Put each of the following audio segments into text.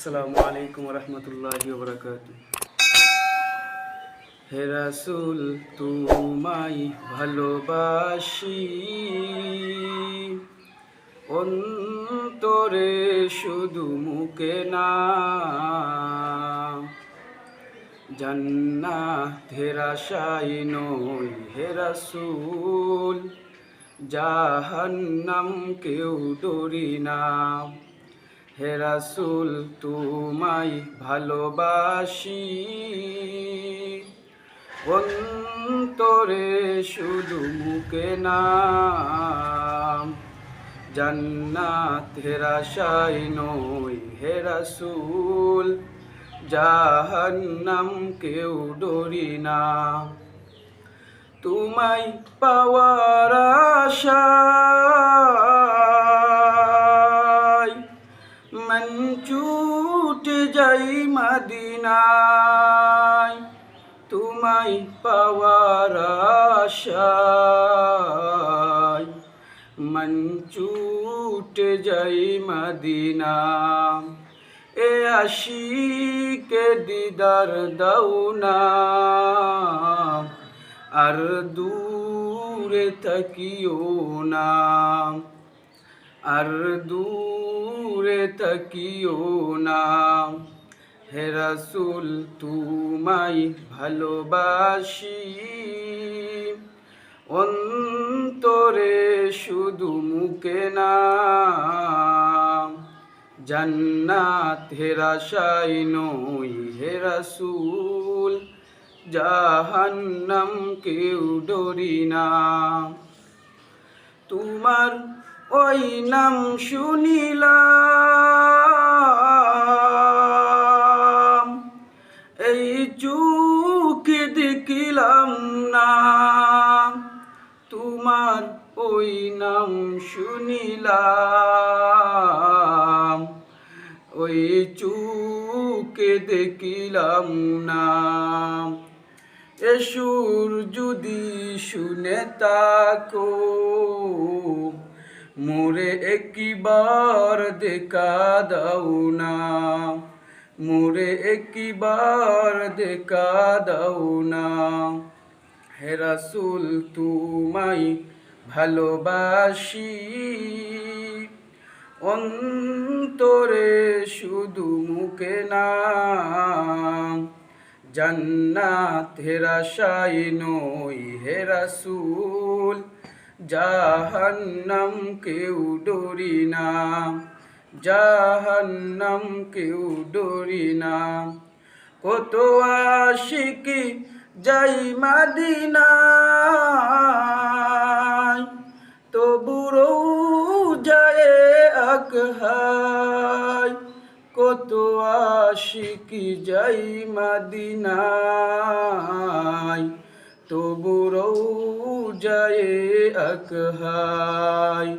আসসালামু আলাইকুম রহমতুল্লাহি ওয়া বারাকাতুহু। হে রাসূল তোমায় ভালোবাসি, অন্তরে শুধু মুখে না। জান্নাতের আশায় নই হে রাসূল, জাহান্নাম কেউ ডরি না। হে রাসূল তোমায় ভালোবাসি, অন্তরে শুধু মুখে না। জান্নাতের আশায় নই হে রাসূল, জাহান্নাম কেউ ডরি না। তোমায় পাওয়ার আশায় মন ছুটে যাই মদিনায়। তোমায় পাওয়ার আশায় মন ছুটে যাই মদিনা। এ আশিকে দিদার দাও না, আর দূরে থাকিও না, আর দূরে থাকিও না। হে রাসূল তোমায় ভালোবাসি, অন্তরে শুধু মুখে না। জান্নাতের আশায় নই হে রাসূল, জাহান্নাম কেউ ডরি না। তোমার ওই নাম শুনিলাম, এই চোখে দেখিলাম না। তোমার ওই নাম শুনিলাম, ওই চোখে দেখিলাম না। এ সুর যদি শুনে তাকো, মোরে একবার দেখা দাও না, মোরে একবার দেখা দাও না। হে রাসূল তোমায় ভালোবাসি, অন্তরে শুধু মুখে না। জান্নাতের আশায় নই হে রাসূল, জাহান্নাম কেউ ডরি না, জাহান্নাম কেউ ডরি না। কত আশিকি যাই মদিনায়, তবু রওজায়ে আকহায়। কত আশিকি যাই মদিনায়, তবু রওজায়ে আকহায়।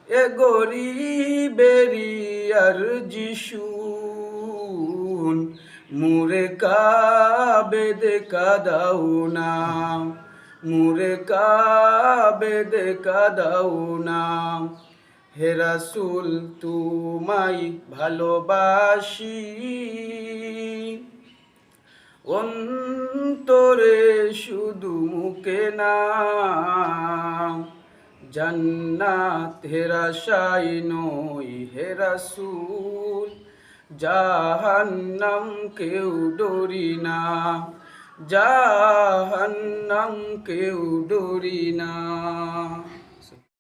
এ গরিবেরি আরজি শুন, মোরে কাবে দেখা দাও না, মোরে কাবে দেখা দাও না। হে রাসূল তোমায় ভালোবাসি, অন্তরে শুধু মুখে না। জান্নাতের আশায় নই হে রাসূল, জাহান্নাম কেউ ডরি না, জাহান্নাম কেউ ডরি না।